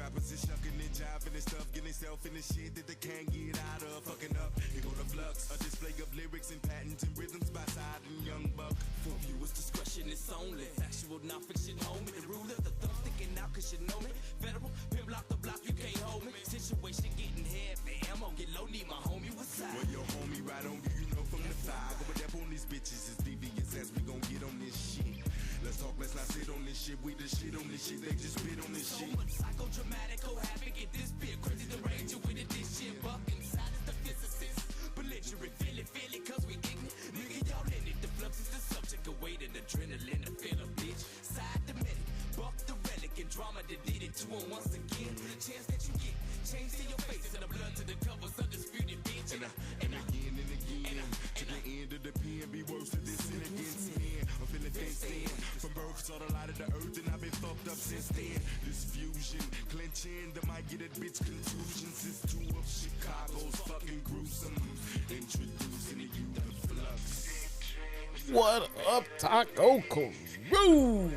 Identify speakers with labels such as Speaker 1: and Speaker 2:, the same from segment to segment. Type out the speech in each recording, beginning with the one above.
Speaker 1: rappers is shucking and jiving and stuff, getting self in the shit that they can't get out of. Fucking up, here go the flux. A display of lyrics and patents and rhythms by Side and Young Buck.
Speaker 2: For viewers' discretion is only factual, non-fiction, homie. The ruler, the thumb sticking out cause you know me. Federal, pimp lock the block, you can't hold me. Situation getting heavy, ammo get low, need my homie with side.
Speaker 1: Well, your homie right on you, you know from the fire. Go up on these bitches, it's devious as we gon' get on this shit. Let's talk, let's not sit on this shit. We the shit on this shit, they just spit on this
Speaker 2: so
Speaker 1: shit.
Speaker 2: So much psychodramatic, oh havoc, get this bit crazy, the range you with it, this shit. Buck inside is the physicist. Belligerent, feel it, cause we ignorant. Nigga, y'all in it, the flux is the subject of weight and adrenaline, the feel of bitch. Side the medic, buck the relic, and drama that did it to him once again. The chance that you get, change to your face, and the blood to the covers, undisputed bitch.
Speaker 1: And again, to the end of the pen, be worse than this sin against men. I'm feeling fenced in, from birth saw the light of the earth, and I've been fucked up since then. This fusion, clenching, the might get that bitch contusions. It's two of Chicago's fucking gruesome. Introducing you to the flux.
Speaker 3: What up, Taco Crew?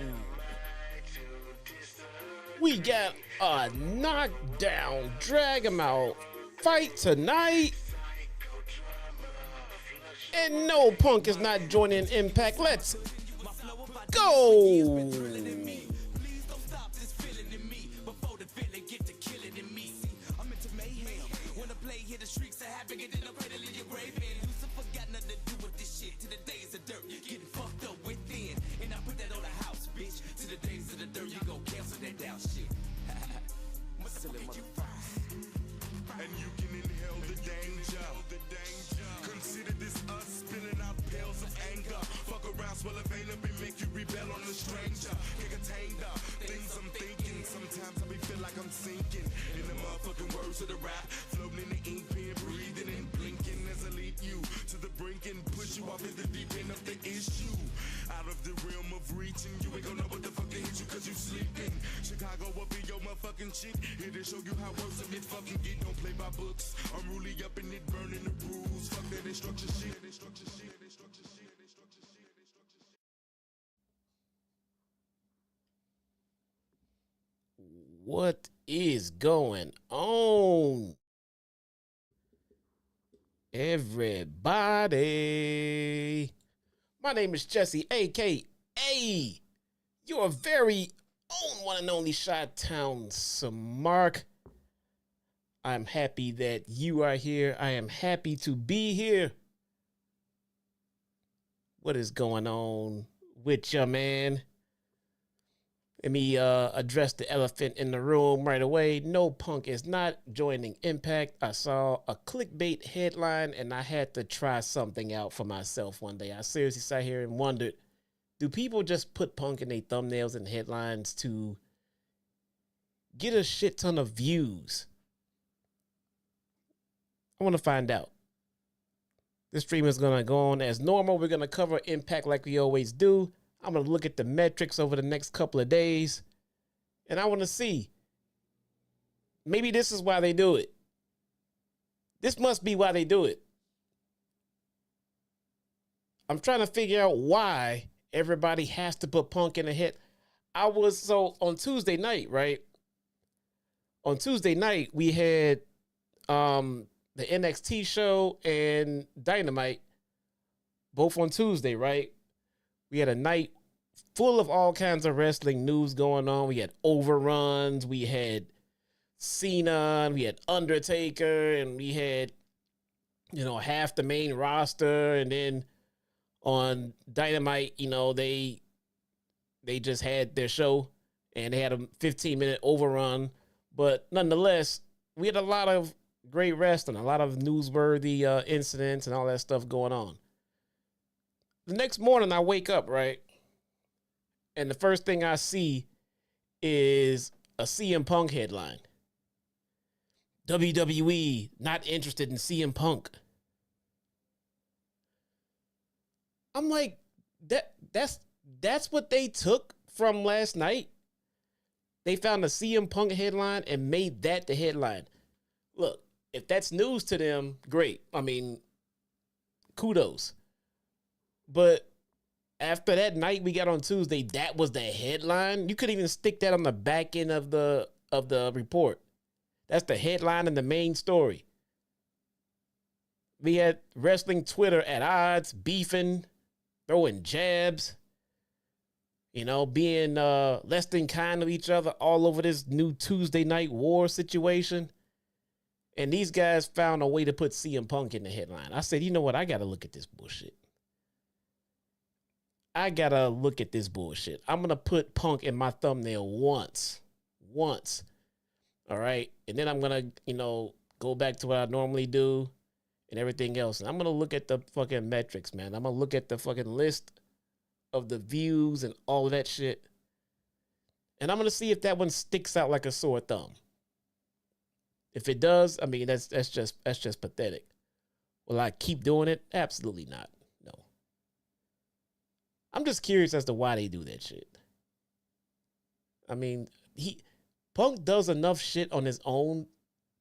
Speaker 3: We got a knockdown, drag 'em out fight tonight. And no, Punk is not joining Impact. Let's go.
Speaker 1: And you can inhale the danger. Consider this us spilling out pills of anger. Fuck around, swell a vein up and make you rebel on the stranger. Can't contain the things I'm thinking. Sometimes I be feel like I'm sinking in the motherfucking words of the rap. Floating in the ink pen, breathing and blinking as I lead you to the brink and push you off in the deep end of the issue. Out of the realm of reaching, you ain't gonna know what the fuck hit you cause you sleeping. Chicago will be your motherfucking shit. Here to show you how worse of it fucking get. Don't play by books. I'm really up in it, burning the rules. Fuck that instruction shit.
Speaker 3: What is going on, everybody? My name is Jesse, a.k.a. your very own one and only Chi-Town Samark. I'm happy that you are here. I am happy to be here. What is going on with ya, man? Let me address the elephant in the room right away. No, Punk is not joining Impact. I saw a clickbait headline, and I had to try something out for myself one day. I seriously sat here and wondered, do people just put Punk in their thumbnails and headlines to get a shit ton of views? I want to find out. This stream is going to go on as normal. We're going to cover Impact like we always do. I'm going to look at the metrics over the next couple of days, and I want to see. Maybe this is why they do it. This must be why they do it. I'm trying to figure out why everybody has to put Punk in a hit. So on Tuesday night, right? On Tuesday night, we had the NXT show and Dynamite, both on Tuesday, right? We had a night full of all kinds of wrestling news going on. We had overruns, we had Cena, and we had Undertaker, and we had, half the main roster. And then on Dynamite, they just had their show, and they had a 15-minute overrun. But nonetheless, we had a lot of great wrestling, a lot of newsworthy incidents and all that stuff going on. The next morning I wake up, right? And the first thing I see is a CM Punk headline. WWE not interested in CM Punk. I'm like, that's what they took from last night. They found a CM Punk headline and made that the headline. Look, if that's news to them, great. I mean, kudos. But after that night we got on Tuesday, that was the headline. You couldn't even stick that on the back end of the of the report. That's the headline and the main story. We had wrestling Twitter at odds, beefing, throwing jabs, being less than kind to each other all over this new Tuesday Night War situation. And these guys found a way to put CM Punk in the headline. I said, you know what? I got to look at this bullshit. I'm going to put Punk in my thumbnail once. All right. And then I'm going to, go back to what I normally do and everything else. And I'm going to look at the fucking metrics, man. I'm going to look at the fucking list of the views and all of that shit. And I'm going to see if that one sticks out like a sore thumb. If it does, I mean, that's just pathetic. Will I keep doing it? Absolutely not. No. I'm just curious as to why they do that shit. I mean, Punk does enough shit on his own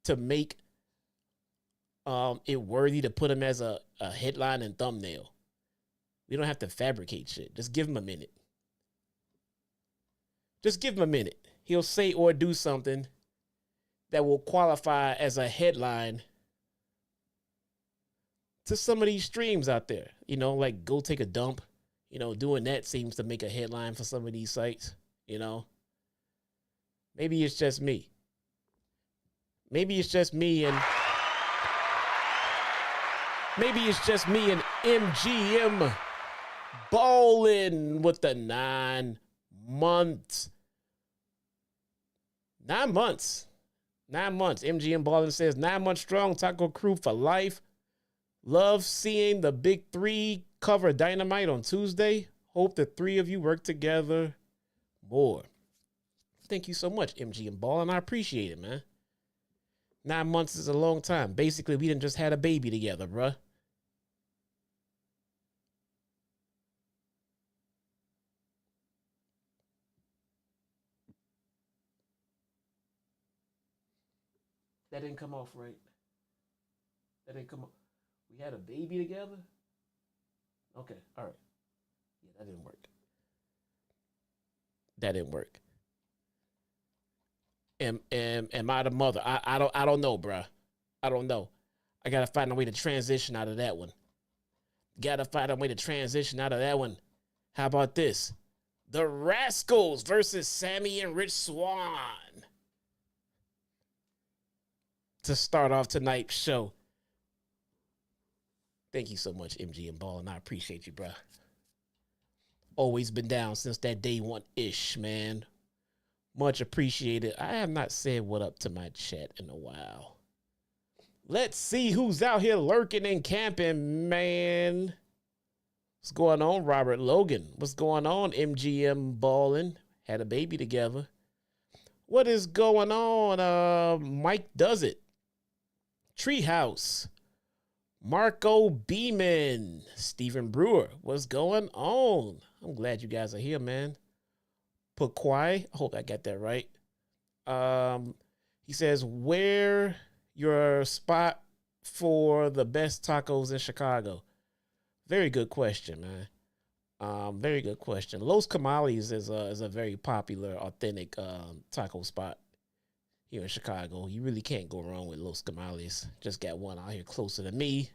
Speaker 3: to make it worthy to put him as a headline and thumbnail. We don't have to fabricate shit. Just give him a minute. He'll say or do something that will qualify as a headline to some of these streams out there. Like go take a dump. Doing that seems to make a headline for some of these sites. Maybe it's just me. And MGM balling with the 9 months. 9 months. 9 months. MGM Ballin says 9 months strong. Taco crew for life. Love seeing the big three cover Dynamite on Tuesday. Hope the three of you work together more. Thank you so much, MGM Ballin. I appreciate it, man. 9 months is a long time. Basically, we done just had a baby together, bruh. That didn't come off right. We had a baby together? Okay, all right. Yeah, that didn't work. Am I the mother? I don't know, bruh. I don't know. I gotta find a way to transition out of that one. How about this? The Rascals versus Sami and Rich Swann to start off tonight's show. Thank you so much, MGM Ball, and I appreciate you, bruh. Always been down since that day one-ish, man. Much appreciated. I have not said what up to my chat in a while. Let's see who's out here lurking and camping, man. What's going on, Robert Logan? What's going on, MGM Ballin'? Had a baby together. What is going on? Mike Does It. Treehouse. Marco Beeman. Stephen Brewer. What's going on? I'm glad you guys are here, man. Pakwai. I hope I got that right. He says, where your spot for the best tacos in Chicago? Very good question, man. Very good question. Los Camales is a very popular, authentic taco spot here in Chicago. You really can't go wrong with Los Camales. Just got one out here closer to me.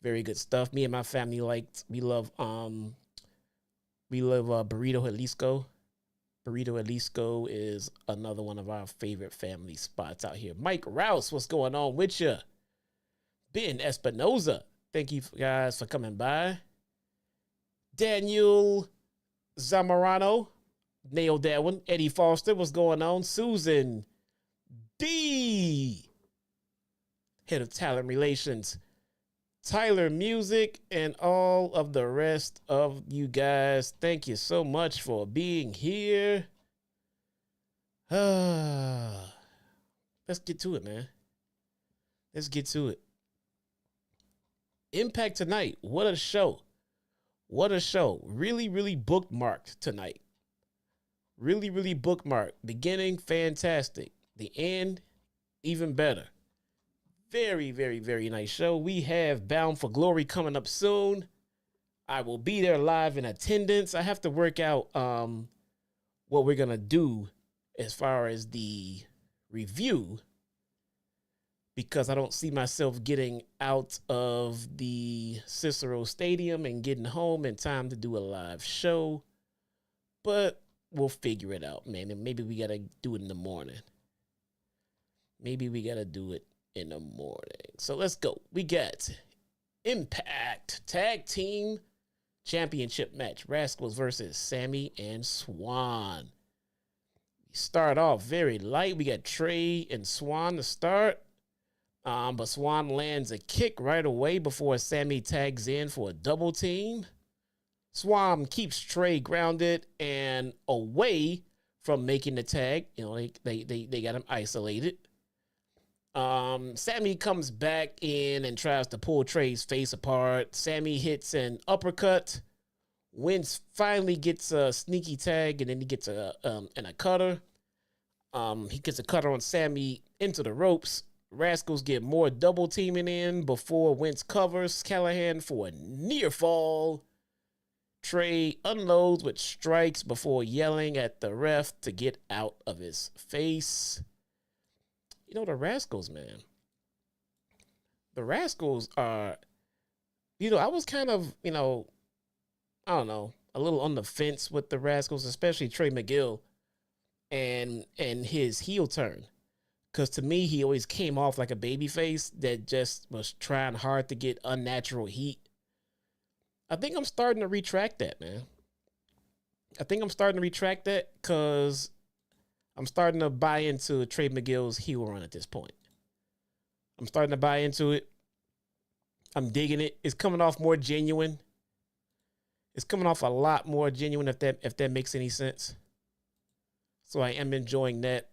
Speaker 3: Very good stuff. Me and my family we love Burrito Jalisco. Burrito Jalisco is another one of our favorite family spots out here. Mike Rouse, what's going on with you? Ben Espinoza, thank you guys for coming by. Daniel Zamorano, nailed that one. Eddie Foster, what's going on? Susan D, head of talent relations. Tyler Music, and all of the rest of you guys. Thank you so much for being here. Let's get to it, man. Let's get to it. Impact tonight. What a show. What a show. Really, really bookmarked tonight. Really, really bookmarked. Beginning, fantastic. The end, even better. Very, very, very nice show. We have Bound for Glory coming up soon. I will be there live in attendance. I have to work out what we're going to do as far as the review, because I don't see myself getting out of the Cicero Stadium and getting home in time to do a live show. But we'll figure it out, man. And maybe we got to do it in the morning. So let's go. We got Impact Tag Team Championship match. Rascals versus Sami and Swann. We start off very light. We got Trey and Swann to start. But Swann lands a kick right away before Sami tags in for a double team. Swann keeps Trey grounded and away from making the tag. You know, they got him isolated. Sami comes back in and tries to pull Trey's face apart. Sami hits an uppercut. Wentz finally gets a sneaky tag, and then he gets a cutter. He gets a cutter on Sami into the ropes. Rascals get more double teaming in before Wentz covers Callihan for a near fall. Trey unloads with strikes before yelling at the ref to get out of his face. You know, the Rascals, man. The Rascals are, I was kind of, I don't know, a little on the fence with the Rascals, especially Trey Miguel and his heel turn. Because to me, he always came off like a babyface that just was trying hard to get unnatural heat. I think I'm starting to retract that, man. I think I'm starting to retract that because I'm starting to buy into Trey Miguel's heel run at this point. I'm starting to buy into it. I'm digging it. It's coming off more genuine. It's coming off a lot more genuine, if that makes any sense. So I am enjoying that.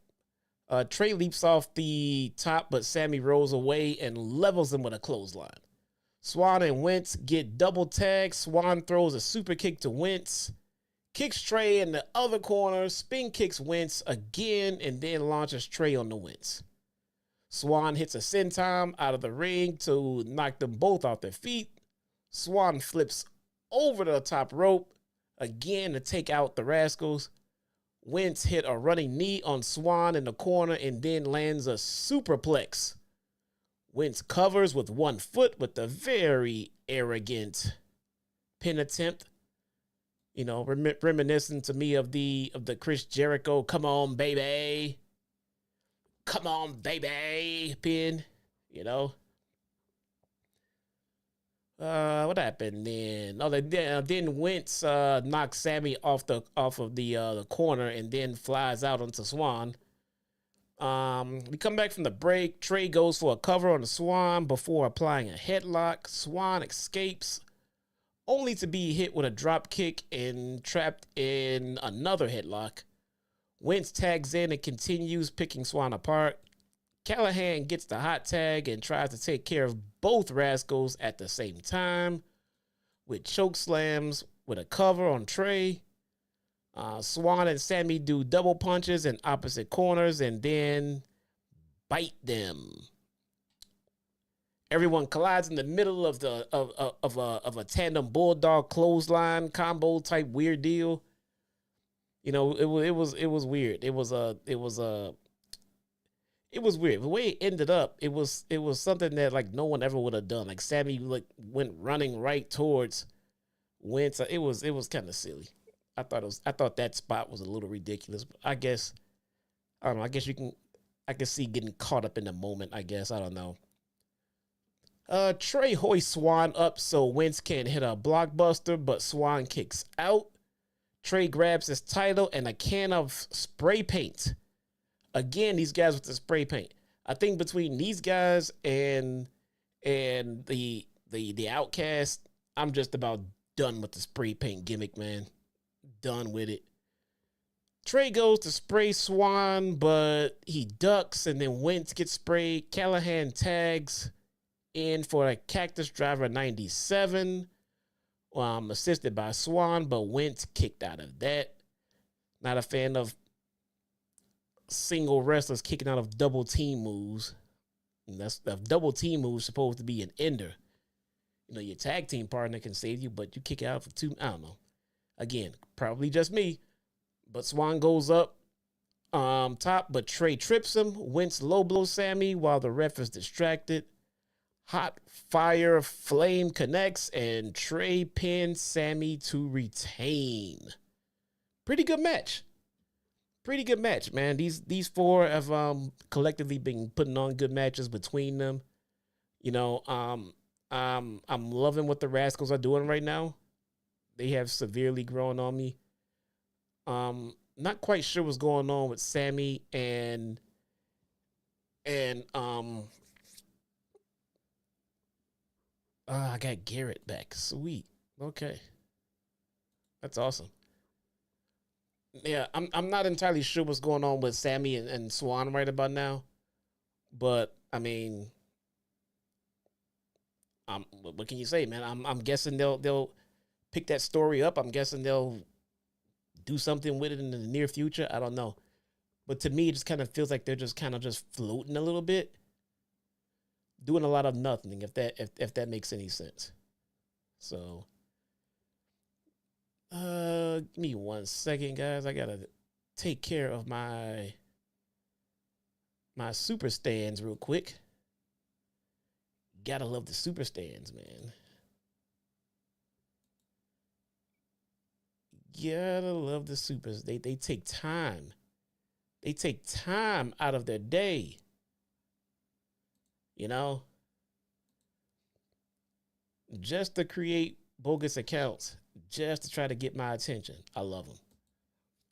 Speaker 3: Trey leaps off the top, but Sami rolls away and levels him with a clothesline. Swann and Wentz get double tagged. Swann throws a super kick to Wentz, kicks Trey in the other corner, spin kicks Wentz again, and then launches Trey on the Wentz. Swann hits a senton out of the ring to knock them both off their feet. Swann flips over the top rope again to take out the Rascals. Wentz hit a running knee on Swann in the corner and then lands a superplex. Wentz covers with one foot with a very arrogant pin attempt. Reminiscent to me of the Chris Jericho, come on, baby pin, What happened then? Then Wentz knocks Sami off of the corner and then flies out onto Swann. We come back from the break. Trey goes for a cover on the Swann before applying a headlock. Swann escapes, only to be hit with a drop kick and trapped in another headlock. Wentz tags in and continues picking Swann apart. Callihan gets the hot tag and tries to take care of both Rascals at the same time with choke slams with a cover on Trey. Swann and Sami do double punches in opposite corners and then bite them. Everyone collides in the middle of a tandem bulldog clothesline combo type weird deal. It was weird. It was weird. The way it ended up, it was something that like no one ever would have done. Like Sami went running right towards Wentz. It was kind of silly. I thought that spot was a little ridiculous. But I guess I don't know. I can see getting caught up in the moment. I guess I don't know. Trey hoists Swann up so Wentz can't hit a blockbuster, but Swann kicks out. Trey grabs his title and a can of spray paint. Again, these guys with the spray paint. I think between these guys and the Outcast, I'm just about done with the spray paint gimmick, man. Done with it. Trey goes to spray Swann, but he ducks, and then Wentz gets sprayed. Callihan tags in for a Cactus Driver 97, assisted by Swann, but Wentz kicked out of that. Not a fan of single wrestlers kicking out of double team moves. And that's a double team move supposed to be an ender. Your tag team partner can save you, but you kick out for two. I don't know. Again, probably just me. But Swann goes up. top, but Trey trips him. Wentz low blows Sami while the ref is distracted. Hot fire flame connects, and Trey pins Sami to retain. Pretty good match. Pretty good match, man. These four have collectively been putting on good matches between them. You know, I'm loving what the Rascals are doing right now. They have severely grown on me. Not quite sure what's going on with Sami and I got Garrett back. Sweet. Okay. That's awesome. Yeah, I'm not entirely sure what's going on with Sami and Swann right about now. But I mean, what can you say, man? I'm guessing they'll pick that story up. I'm guessing they'll do something with it in the near future. I don't know. But to me, it just kind of feels like they're just kind of just floating a little bit, doing a lot of nothing, if that makes any sense. So, give me 1 second, guys. I gotta take care of my super stands real quick. Gotta love the super stands, man. Gotta love the supers. They take time. They take time out of their day. You know? Just to create bogus accounts. Just to try to get my attention. I love them.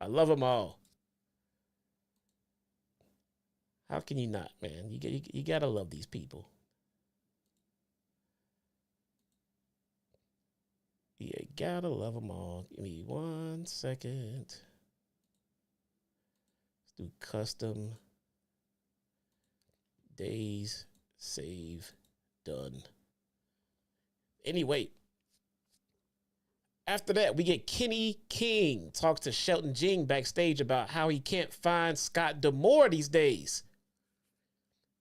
Speaker 3: I love them all. How can you not, man? You gotta love these people. You gotta love them all. Give me 1 second. Let's do custom. Days. Save. Done. Anyway. After that, we get Kenny King talks to Shelton Jing backstage about how he can't find Scott D'Amore these days.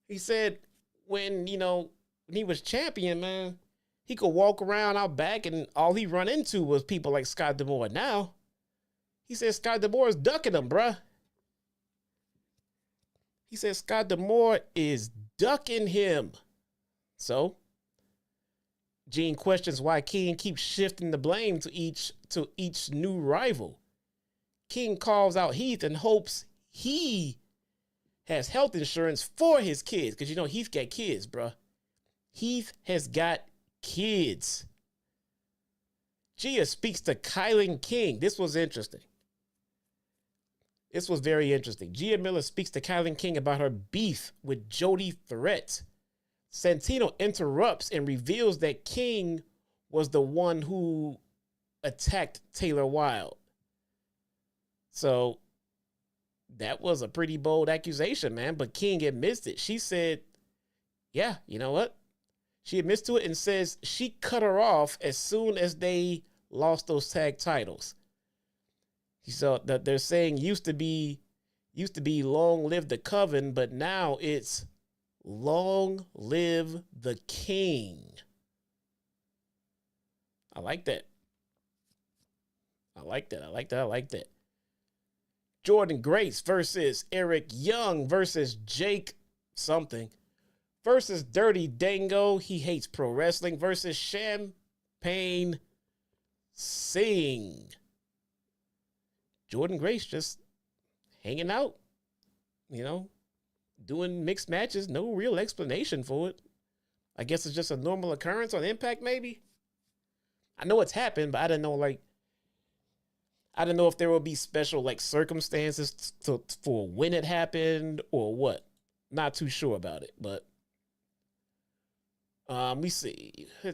Speaker 3: He said when he was champion, man, he could walk around out back and all he run into was people like Scott D'Amore. Now, he said Scott D'Amore is ducking him, bruh. He said Scott D'Amore is ducking him. So, Gene questions why King keeps shifting the blame to each new rival. King calls out Heath and hopes he has health insurance for his kids. Because, Heath got kids, bruh. Heath has got kids. Gia speaks to Callihan King. This was interesting. This was very interesting. Gia Miller speaks to Callihan King about her beef with Jody Threat. Santino interrupts and reveals that King was the one who attacked Taylor Wilde. So that was a pretty bold accusation, man. But King admits it. She said, yeah, you know what? She admits to it and says she cut her off as soon as they lost those tag titles. So that they're saying used to be long live the coven, but now it's long live the king. I like that. I like that. Jorydnne Grace versus Eric Young versus Jake something versus Dirty Dango. He hates pro wrestling versus Champagne Singh. Jorydnne Grace just hanging out, doing mixed matches. No real explanation for it. I guess it's just a normal occurrence on Impact, maybe. I know it's happened, but I didn't know if there will be special circumstances for when it happened or what. Not too sure about it, but let's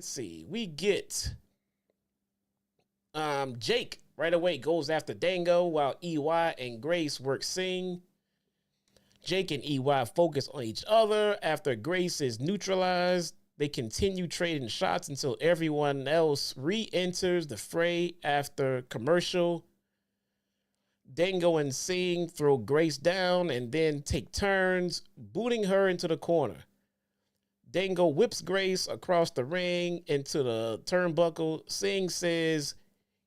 Speaker 3: see. We get Jake right away goes after Dango while EY and Grace work Singh. Jake and EY focus on each other. After Grace is neutralized, they continue trading shots until everyone else re-enters the fray after commercial. Dango and Singh throw Grace down and then take turns, booting her into the corner. Dango whips Grace across the ring into the turnbuckle. Singh says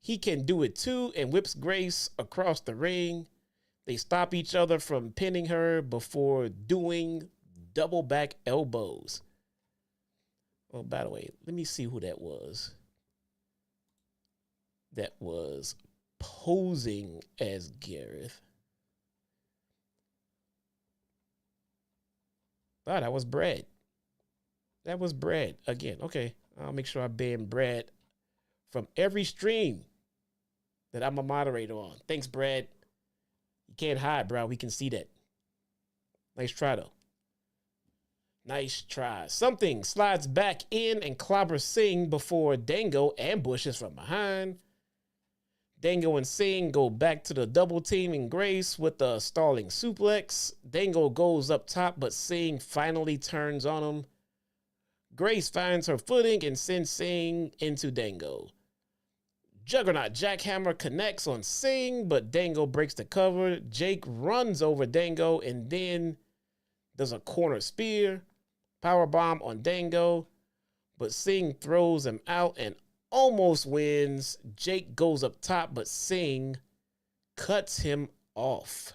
Speaker 3: he can do it too and whips Grace across the ring. They stop each other from pinning her before doing double back elbows. Oh, by the way, let me see who that was. That was posing as Gareth. Oh, that was Brad. That was Brad again. Okay, I'll make sure I ban Brad from every stream that I'm a moderator on. Thanks, Brad. You can't hide, bro. We can see that. Nice try, though. Nice try. Something slides back in and clobbers Singh before Dango ambushes from behind. Dango and Singh go back to the double team and Grace with a stalling suplex. Dango goes up top, but Singh finally turns on him. Grace finds her footing and sends Singh into Dango. Juggernaut Jackhammer connects on Singh, but Dango breaks the cover. Jake runs over Dango and then does a corner spear. Powerbomb on Dango, but Singh throws him out and almost wins. Jake goes up top, but Singh cuts him off.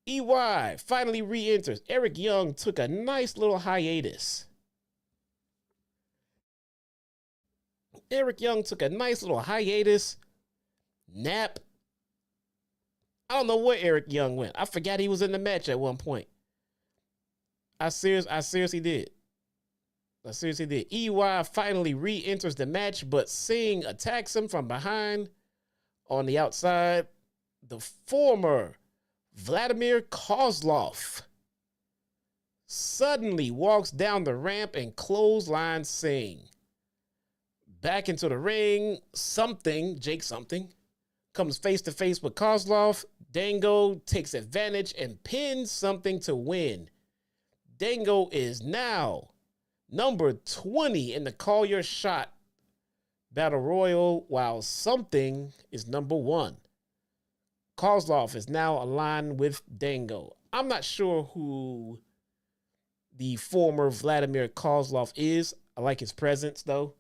Speaker 3: EY finally re-enters. Eric Young took a nice little hiatus. Nap. I don't know where Eric Young went. I forgot he was in the match at one point. I seriously did. EY finally re-enters the match, but Singh attacks him from behind on the outside. The former Vladimir Kozlov suddenly walks down the ramp and clotheslines Singh. Back into the ring, Jake something, comes face to face with Kozlov. Dango takes advantage and pins Something to win. Dango is now number 20 in the Call Your Shot Battle Royal, while Something is number 1. Kozlov is now aligned with Dango. I'm not sure who the former Vladimir Kozlov is. I like his presence, though.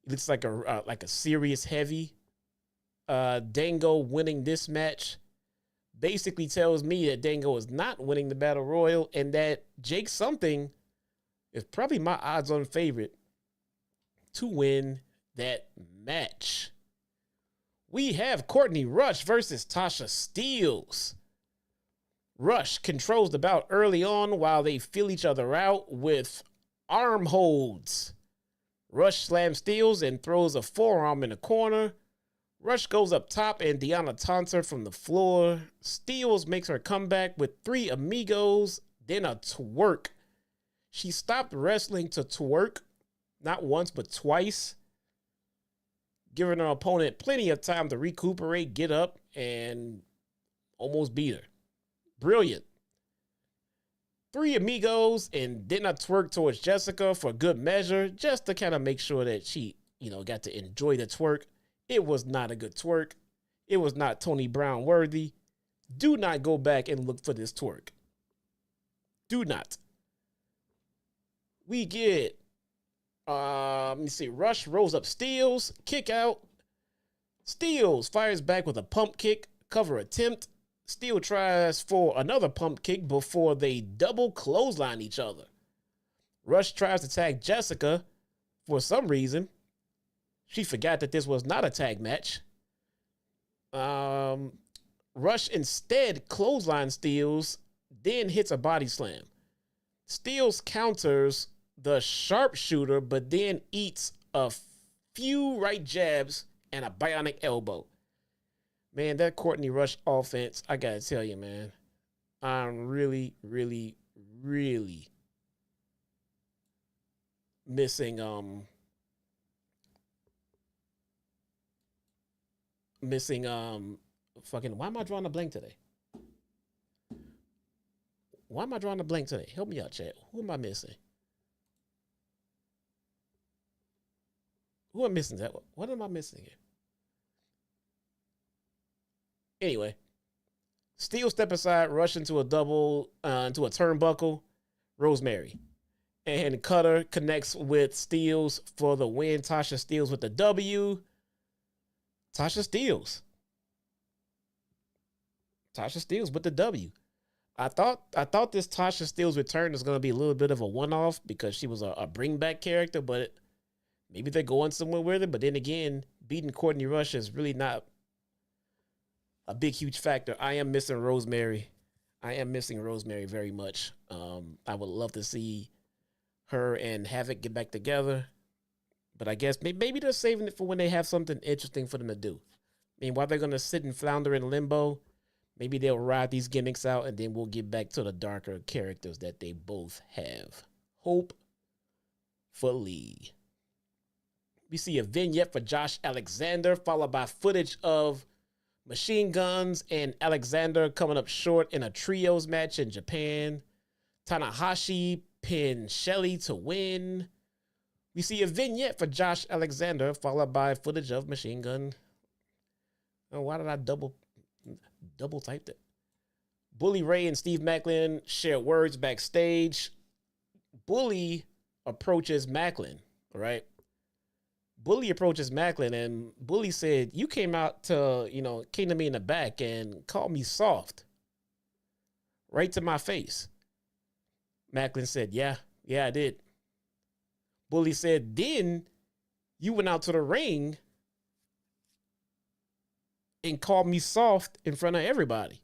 Speaker 3: He looks like a serious heavy. Dango winning this match basically tells me that Dango is not winning the Battle Royal and that Jake Something is probably my odds-on favorite to win that match. We have Courtney Rush versus Tasha Steelz. Rush controls the bout early on while they feel each other out with arm holds. Rush slams Steelz and throws a forearm in the corner. Rush goes up top and Deanna taunts her from the floor. Steelz makes her comeback with 3 amigos, then a twerk. She stopped wrestling to twerk, not once but twice, giving her opponent plenty of time to recuperate, get up, and almost beat her. Brilliant. 3 amigos and then a twerk towards Jessica for good measure, just to kind of make sure that she, got to enjoy the twerk. It was not a good twerk. It was not Tony Brown worthy. Do not go back and look for this twerk. Do not. We get, Rush rolls up Steelz, kick out. Steelz fires back with a pump kick, cover attempt. Steelz tries for another pump kick before they double clothesline each other. Rush tries to tag Jessica for some reason. She forgot that this was not a tag match. Rush instead clotheslines Steelz, then hits a body slam. Steelz counters the sharpshooter, but then eats a few right jabs and a bionic elbow. Man, that Courtney Rush offense, I gotta tell you, man, I'm really, really, really missing why am I drawing a blank today? Help me out, chat. Who am I missing? Who am I missing? What am I missing here? Anyway, Steelz step aside, rush into a turnbuckle, Rosemary. And Cutter connects with Steelz for the win. Tasha Steelz with the W. Tasha Steelz Tasha Steelz with the W. I thought this Tasha Steelz return was going to be a little bit of a one-off because she was a bring-back character, but maybe they're going somewhere with it. But then again, beating Courtney Rush is really not a big, huge factor. I am missing Rosemary. I am missing Rosemary very much. I would love to see her and Havoc get back together. But I guess maybe they're saving it for when they have something interesting for them to do. I mean, while they're going to sit and flounder in limbo, maybe they'll ride these gimmicks out and then we'll get back to the darker characters that they both have. Hopefully. We see a vignette for Josh Alexander, followed by footage of Machine Guns and Alexander coming up short in a trios match in Japan. Tanahashi pinned Shelly to win. We see a vignette for Josh Alexander, followed by footage of Machine Gun. Oh, why did I double type it? Bully Ray and Steve Macklin share words backstage. Bully approaches Macklin, right? Bully approaches Macklin, and Bully said, "You came to me in the back and called me soft. Right to my face." Macklin said, Yeah, I did. Bully said, "Then you went out to the ring and called me soft in front of everybody."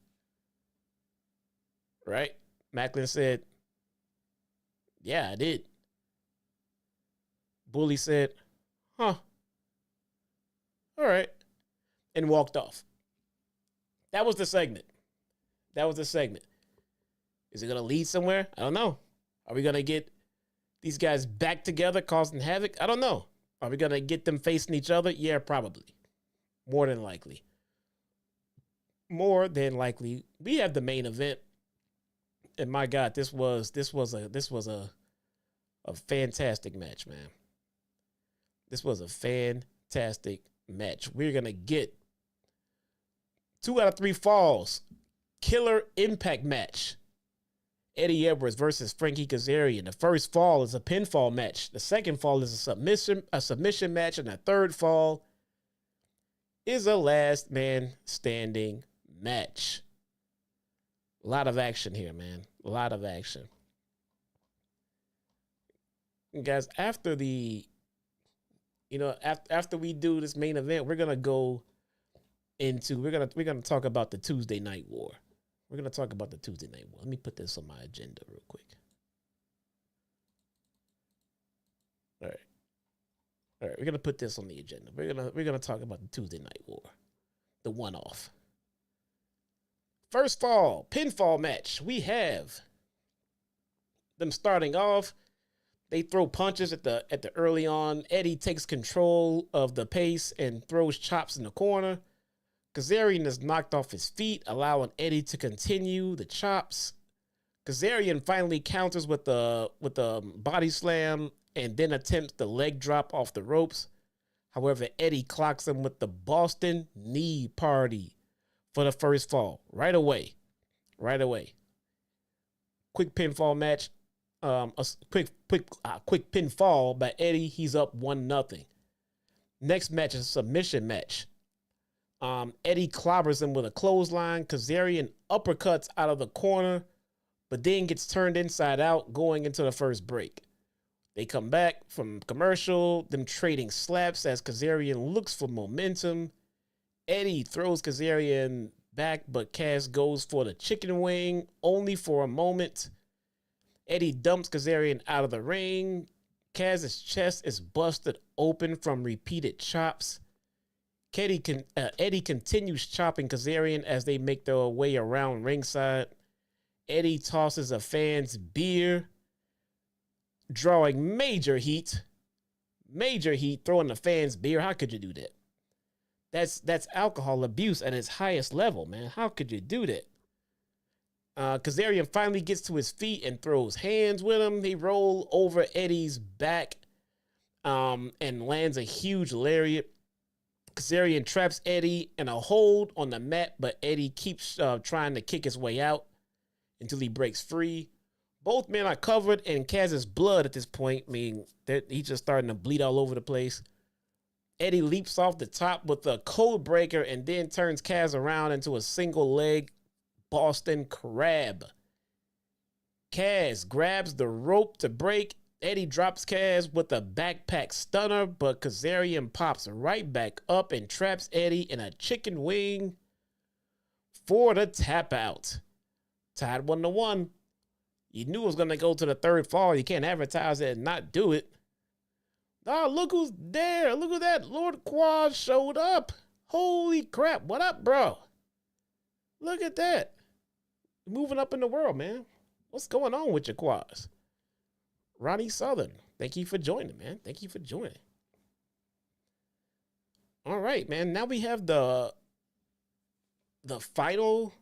Speaker 3: Right? Macklin said, "Yeah, I did." Bully said, "Huh. All right." And walked off. That was the segment. Is it going to lead somewhere? I don't know. Are we going to get these guys back together causing havoc? I don't know. Are we going to get them facing each other? Yeah, probably. More than likely. We have the main event. And my God, this was a fantastic match, man. This was a fantastic match. We're going to get 2 out of 3 falls. Killer Impact match. Eddie Edwards versus Frankie Kazarian. The first fall is a pinfall match. The second fall is a submission match. And the third fall is a last man standing match. A lot of action here, man. A lot of action. And guys, after we do this main event, we're gonna talk about the Tuesday Night War. We're gonna talk about the Tuesday Night War. Let me put this on my agenda real quick. All right, we're gonna put this on the agenda. We're gonna talk about the Tuesday Night War, the one-off. First fall, pinfall match. We have them starting off. They throw punches at the early on. Eddie takes control of the pace and throws chops in the corner. Kazarian is knocked off his feet, allowing Eddie to continue the chops. Kazarian finally counters with the body slam and then attempts the leg drop off the ropes. However, Eddie clocks him with the Boston Knee Party for the first fall. Right away. Quick pinfall match. A quick pinfall by Eddie. He's up 1-0. Next match is a submission match. Eddie clobbers him with a clothesline. Kazarian uppercuts out of the corner, but then gets turned inside out going into the first break. They come back from commercial, them trading slaps as Kazarian looks for momentum. Eddie throws Kazarian back, but Kaz goes for the chicken wing only for a moment. Eddie dumps Kazarian out of the ring. Kaz's chest is busted open from repeated chops. Eddie continues chopping Kazarian as they make their way around ringside. Eddie tosses a fan's beer, drawing major heat. Throwing the fan's beer. How could you do that? That's alcohol abuse at its highest level, man. How could you do that? Kazarian finally gets to his feet and throws hands with him. They roll over Eddie's back and lands a huge lariat. Kazarian traps Eddie in a hold on the mat, but Eddie keeps trying to kick his way out until he breaks free. Both men are covered in Kaz's blood at this point, meaning that he's just starting to bleed all over the place. Eddie leaps off the top with a code breaker and then turns Kaz around into a single leg Boston Crab. Kaz grabs the rope to break. Eddie drops Kaz with a backpack stunner, but Kazarian pops right back up and traps Eddie in a chicken wing for the tap out. Tied 1-1. You knew it was going to go to the third fall. You can't advertise it and not do it. Oh, look who's there. Look at that. Lord Quad showed up. Holy crap. What up, bro? Look at that. Moving up in the world, man. What's going on with your quads? Ronnie Southern, thank you for joining, man. Thank you for joining. All right, man. Now we have the final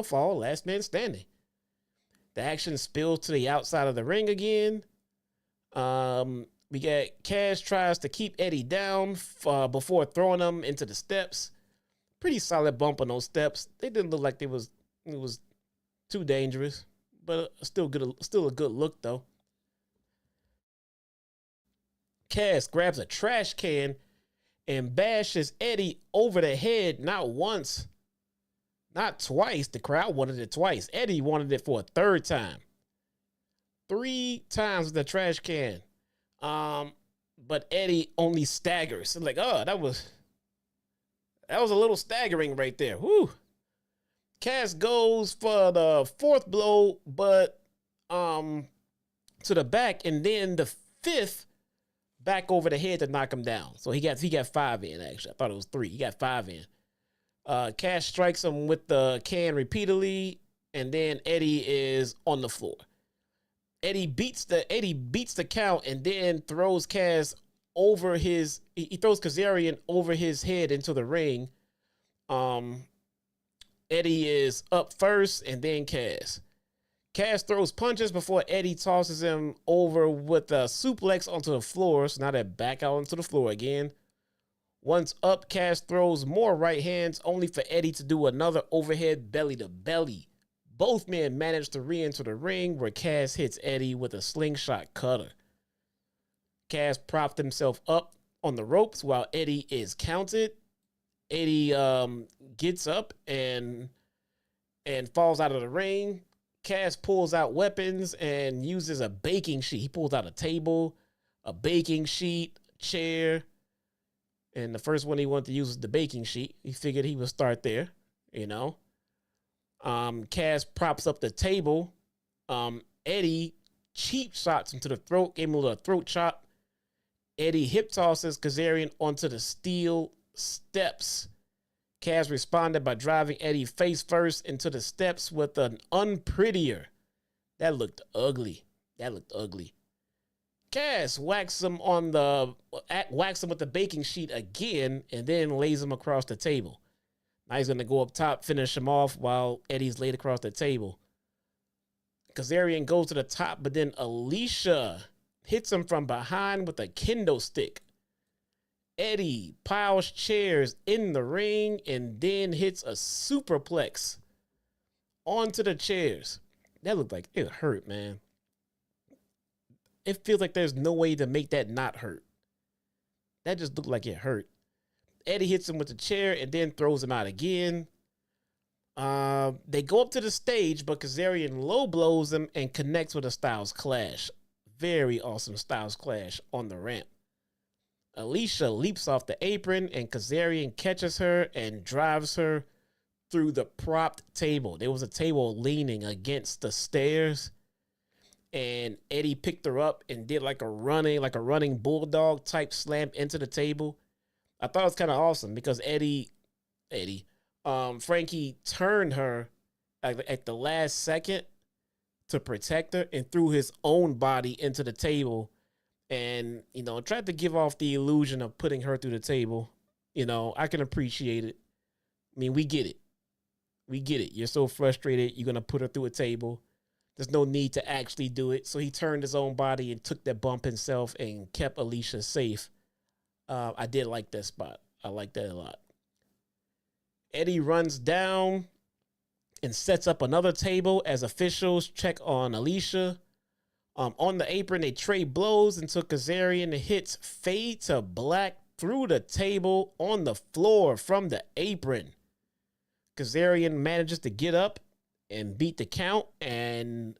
Speaker 3: fall, last man standing. The action spills to the outside of the ring again. We got Kaz tries to keep Eddie down before throwing him into the steps. Pretty solid bump on those steps. They didn't look like it was too dangerous, but still a good look though. Kaz grabs a trash can and bashes Eddie over the head not once, not twice. The crowd wanted it twice. Eddie wanted it for a third time. 3 times with the trash can. But Eddie only staggers. Like, oh, that was a little staggering right there. Whew. Kaz goes for the 4th blow, but to the back, and then the 5th back over the head to knock him down. So he got 5 in, actually. I thought it was 3. He got 5 in. Kaz strikes him with the can repeatedly, and then Eddie is on the floor. Eddie beats the count and then throws Kaz over his. He throws Kazarian over his head into the ring. Eddie is up first and then Kaz. Kaz throws punches before Eddie tosses him over with a suplex onto the floor. So now they're back out onto the floor again. Once up, Kaz throws more right hands, only for Eddie to do another overhead belly to belly. Both men manage to re-enter the ring where Kaz hits Eddie with a slingshot cutter. Kaz propped himself up on the ropes while Eddie is counted. Eddie gets up and falls out of the ring. Kaz pulls out weapons and uses a baking sheet. He pulls out a table, a baking sheet, chair. And the first one he wanted to use was the baking sheet. He figured he would start there, you know. Kaz props up the table. Eddie cheap shots him to the throat, gave him a little throat chop. Eddie hip tosses Kazarian onto the steel steps. Kaz responded by driving Eddie face first into the steps with an unprettier. That looked ugly. Kaz whacks him with the baking sheet again and then lays him across the table. Now he's going to go up top, finish him off while Eddie's laid across the table. Kazarian goes to the top, but then Alicia hits him from behind with a kendo stick. Eddie piles chairs in the ring and then hits a superplex onto the chairs. That looked like it hurt, man. It feels like there's no way to make that not hurt. That just looked like it hurt. Eddie hits him with the chair and then throws him out again. They go up to the stage, but Kazarian low blows him and connects with a Styles Clash. Very awesome Styles Clash on the ramp. Alicia leaps off the apron and Kazarian catches her and drives her through the propped table. There was a table leaning against the stairs, and Eddie picked her up and did like a running bulldog type slam into the table. I thought it was kind of awesome because Frankie turned her at the last second to protect her and threw his own body into the table and, tried to give off the illusion of putting her through the table. I can appreciate it. I mean, we get it. You're so frustrated. You're going to put her through a table. There's no need to actually do it. So he turned his own body and took that bump himself and kept Alicia safe. I did like that spot. I like that a lot. Eddie runs down and sets up another table as officials check on Alicia. On the apron, they trade blows until Kazarian hits fade to black through the table on the floor from the apron. Kazarian manages to get up and beat the count, and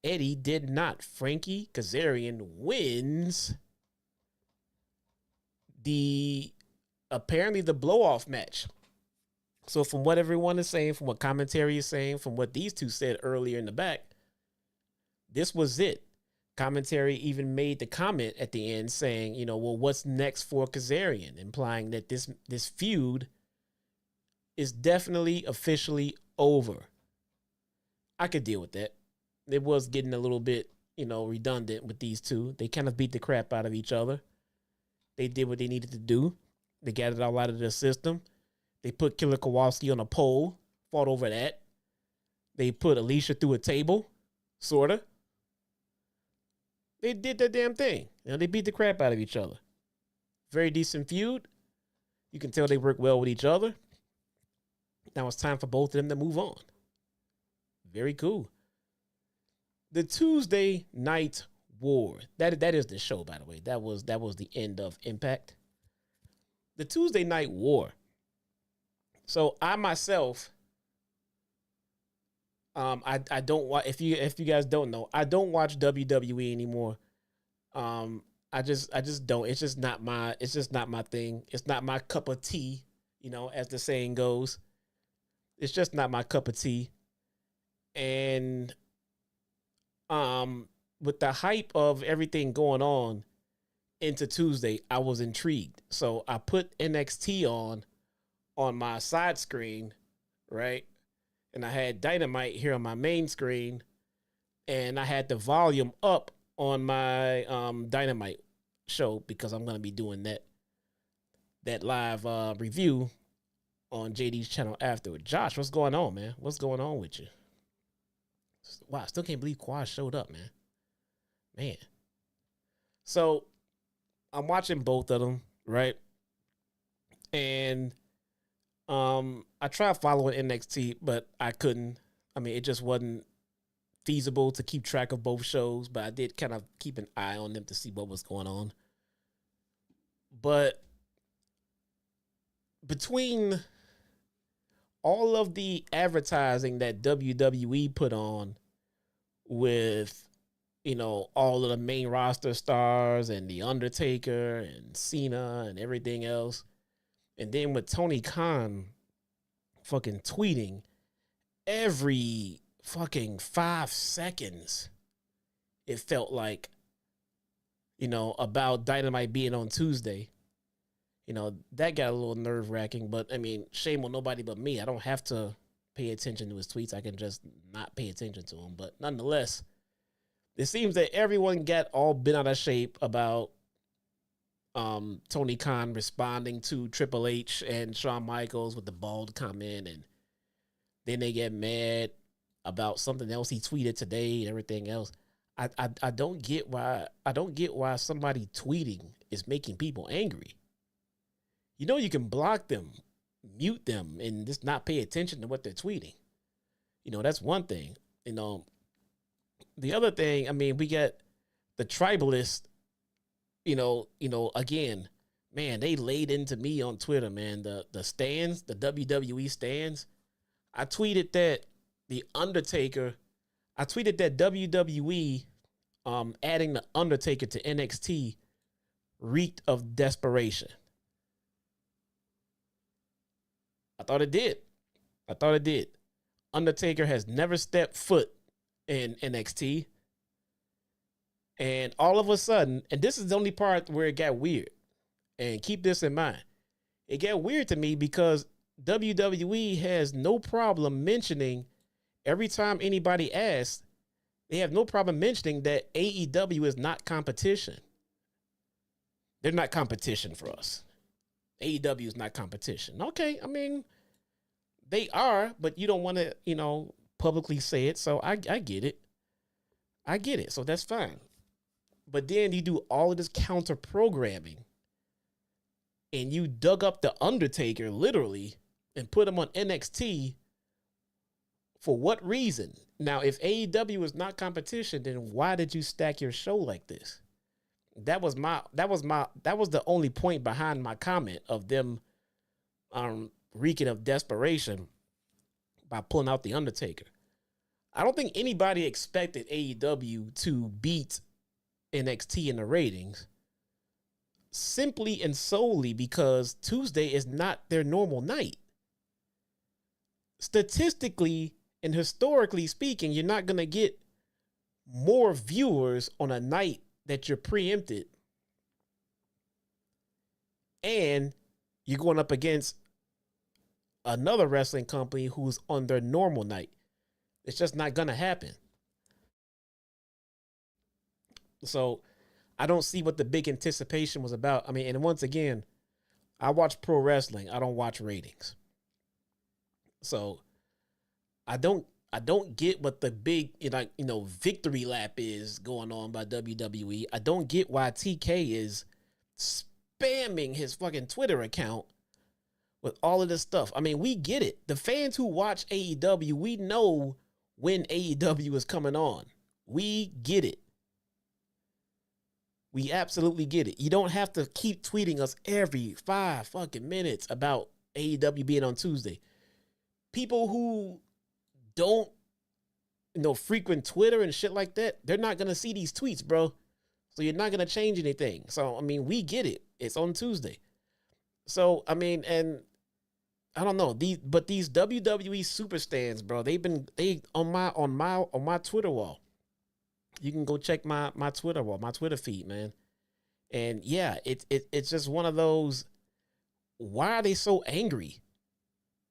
Speaker 3: Eddie did not. Frankie Kazarian wins apparently the blow-off match. So from what everyone is saying, from what commentary is saying, from what these two said earlier in the back, this was it. Commentary even made the comment at the end saying, you know, well, what's next for Kazarian? Implying that this feud is definitely officially over. I could deal with that. It was getting a little bit, you know, redundant with these two. They kind of beat the crap out of each other. They did what they needed to do. They got it all out of their system. They put Killer Kowalski on a pole, fought over that. They put Alicia through a table, sort of. They did their damn thing. You know, they beat the crap out of each other. Very decent feud. You can tell they work well with each other. Now it's time for both of them to move on. Very cool. The Tuesday Night War. That is the show, by the way. That was the end of Impact. The Tuesday Night War. So I myself, I don't watch. If you guys don't know, I don't watch WWE anymore. I just don't. It's just not my thing. It's not my cup of tea. You know, as the saying goes. It's just not my cup of tea. And with the hype of everything going on into Tuesday, I was intrigued. So I put NXT on my side screen, right? And I had Dynamite here on my main screen, and I had the volume up on my Dynamite show because I'm going to be doing that live review on JD's channel afterward. Josh, what's going on, man? What's going on with you? Wow, I still can't believe Quad showed up, man. So I'm watching both of them, right? And I tried following NXT, but I couldn't. I mean, it just wasn't feasible to keep track of both shows, but I did kind of keep an eye on them to see what was going on. But between all of the advertising that WWE put on with, you know, all of the main roster stars and The Undertaker and Cena and everything else, and then with Tony Khan fucking tweeting every fucking 5 seconds, it felt like, you know, about Dynamite being on Tuesday. You know, that got a little nerve-wracking, but, I mean, shame on nobody but me. I don't have to pay attention to his tweets. I can just not pay attention to him. But nonetheless, it seems that everyone got all bent out of shape about Tony Khan responding to Triple H and Shawn Michaels with the bald comment, and then they get mad about something else he tweeted today and everything else. I don't get why somebody tweeting is making people angry. You know, you can block them, mute them, and just not pay attention to what they're tweeting. You know, that's one thing. You know, the other thing, I mean, we got the tribalists, you know, again, man, they laid into me on Twitter, man. The stands, the WWE stands. I tweeted that WWE adding the Undertaker to NXT reeked of desperation. I thought it did. Undertaker has never stepped foot in NXT. And all of a sudden, and this is the only part where it got weird. And keep this in mind. It got weird to me because WWE has no problem mentioning, every time anybody asks, they have no problem mentioning that AEW is not competition. They're not competition for us. AEW is not competition. Okay, I mean, they are, but you don't want to, you know, publicly say it. So I get it. I get it. So that's fine. But then you do all of this counter programming and you dug up the Undertaker literally and put him on NXT. For what reason? Now, if AEW is not competition, then why did you stack your show like this? That was the only point behind my comment of them reeking of desperation by pulling out the Undertaker. I don't think anybody expected AEW to beat NXT in the ratings simply and solely because Tuesday is not their normal night. Statistically and historically speaking, you're not going to get more viewers on a night that you're preempted. And you're going up against another wrestling company who's on their normal night. It's just not going to happen. So I don't see what the big anticipation was about. I mean, and once again, I watch pro wrestling. I don't watch ratings. So I don't get what the big, victory lap is going on by WWE. I don't get why TK is spamming his fucking Twitter account with all of this stuff. I mean, we get it. The fans who watch AEW, we know when AEW is coming on. We get it. We absolutely get it. You don't have to keep tweeting us every 5 fucking minutes about AEW being on Tuesday. People who don't, frequent Twitter and shit like that, they're not going to see these tweets, bro. So you're not going to change anything. So, I mean, we get it. It's on Tuesday. So, I mean, and I don't know, these WWE super stands, bro, they on my Twitter wall. You can go check my Twitter wall, my Twitter feed, man. And yeah, it's just one of those, why are they so angry?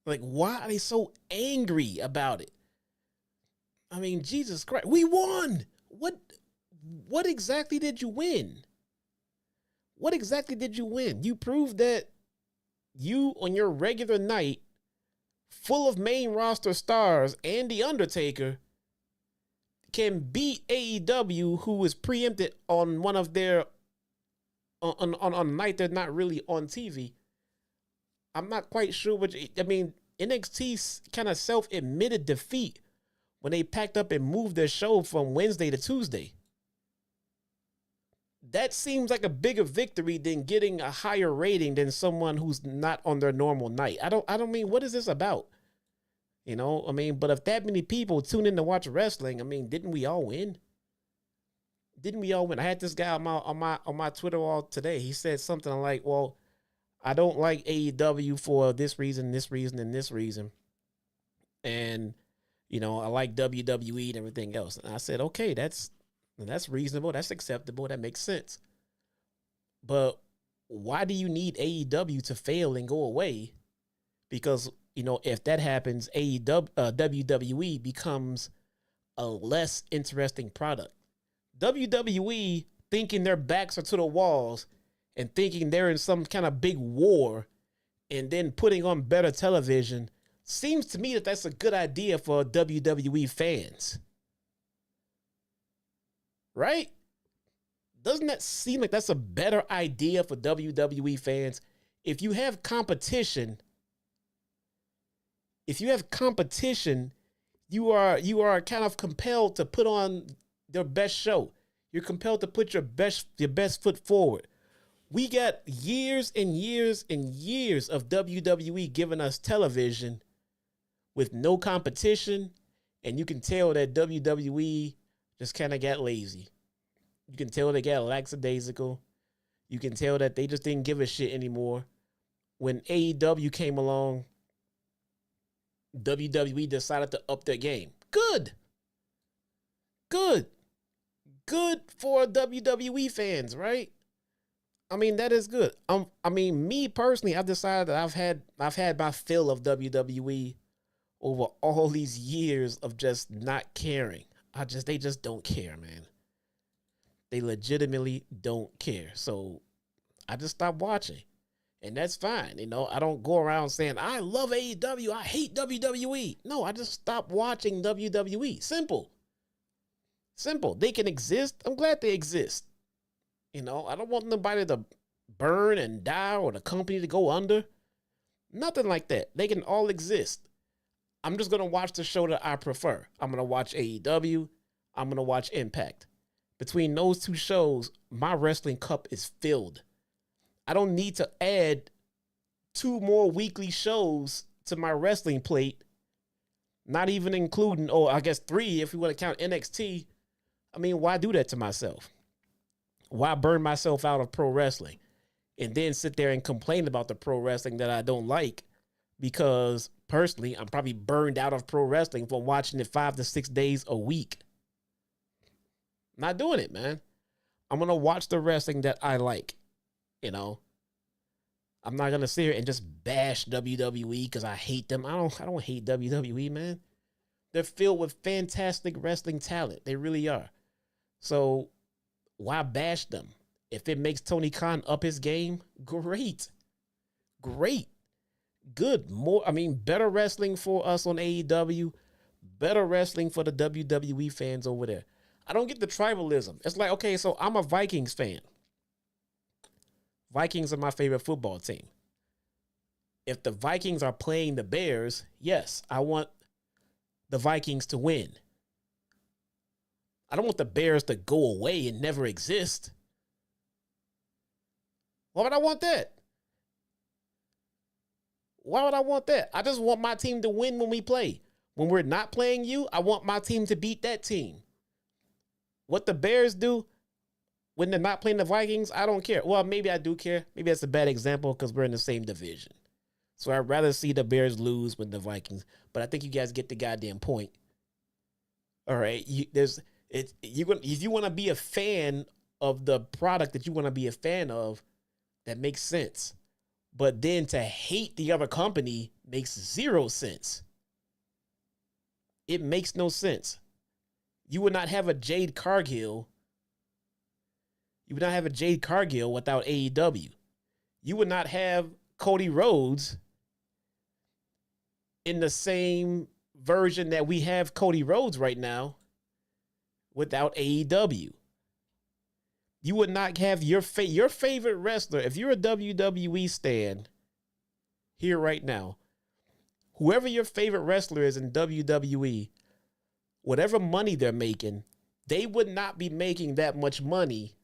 Speaker 3: Like, why are they so angry about it? I mean, Jesus Christ, we won. What exactly did you win? What exactly did you win? You proved that you, on your regular night, full of main roster stars and The Undertaker, can beat AEW, who is preempted on one of their, on a night they're not really on TV. I'm not quite sure NXT kind of self-admitted defeat when they packed up and moved their show from Wednesday to Tuesday. That seems like a bigger victory than getting a higher rating than someone who's not on their normal night. I don't mean, what is this about? But if that many people tune in to watch wrestling, I mean, didn't we all win? I had this guy on my Twitter wall today. He said something like, well, I don't like AEW for this reason, and this reason. And, I like WWE and everything else. And I said, okay, that's reasonable. That's acceptable. That makes sense. But why do you need AEW to fail and go away? Because, if that happens, WWE becomes a less interesting product. WWE thinking their backs are to the walls and thinking they're in some kind of big war and then putting on better television, seems to me that that's a good idea for WWE fans. Right? Doesn't that seem like that's a better idea for WWE fans? If you have competition, you are kind of compelled to put on their best show. You're compelled to put your best foot forward. We got years and years and years of WWE giving us television with no competition, and you can tell that WWE just kind of got lazy. You can tell they got lackadaisical. You can tell that they just didn't give a shit anymore. When AEW came along, WWE decided to up their game. Good for WWE fans, right? I mean, that is good. Me personally, I've decided that I've had my fill of WWE over all these years of just not caring. They just don't care, man. They legitimately don't care. So I just stopped watching. And that's fine. I don't go around saying, I love AEW, I hate WWE. No, I just stopped watching WWE. Simple. They can exist. I'm glad they exist. I don't want nobody to burn and die or the company to go under. Nothing like that. They can all exist. I'm just going to watch the show that I prefer. I'm going to watch AEW. I'm going to watch Impact. Between those two shows, my wrestling cup is filled. I don't need to add 2 more weekly shows to my wrestling plate Not even including, oh, I guess 3 if we want to count NXT. I mean, why do that to myself? Why burn myself out of pro wrestling and then sit there and complain about the pro wrestling that I don't like? Because personally, I'm probably burned out of pro wrestling for watching it 5 to 6 days a week. Not doing it, man. I'm going to watch the wrestling that I like. You know, I'm not going to sit here and just bash WWE because I hate them. I don't hate WWE, man. They're filled with fantastic wrestling talent. They really are. So why bash them? If it makes Tony Khan up his game, great. Great. Good. Better wrestling for us on AEW. Better wrestling for the WWE fans over there. I don't get the tribalism. It's like, okay, so I'm a Vikings fan. Vikings are my favorite football team. If the Vikings are playing the Bears, yes, I want the Vikings to win. I don't want the Bears to go away and never exist. Why would I want that? Why would I want that? I just want my team to win when we play. When we're not playing you, I want my team to beat that team. What the Bears do when they're not playing the Vikings, I don't care. Well, maybe I do care. Maybe that's a bad example because we're in the same division. So I'd rather see the Bears lose with the Vikings. But I think you guys get the goddamn point. All right. If you want to be a fan of the product that you want to be a fan of, that makes sense. But then to hate the other company makes zero sense. It makes no sense. You would not have a Jade Cargill. You would not have a Jade Cargill without AEW. You would not have Cody Rhodes in the same version that we have Cody Rhodes right now without AEW. You would not have your favorite wrestler. If you're a WWE stan here right now, whoever your favorite wrestler is in WWE, whatever money they're making, they would not be making that much money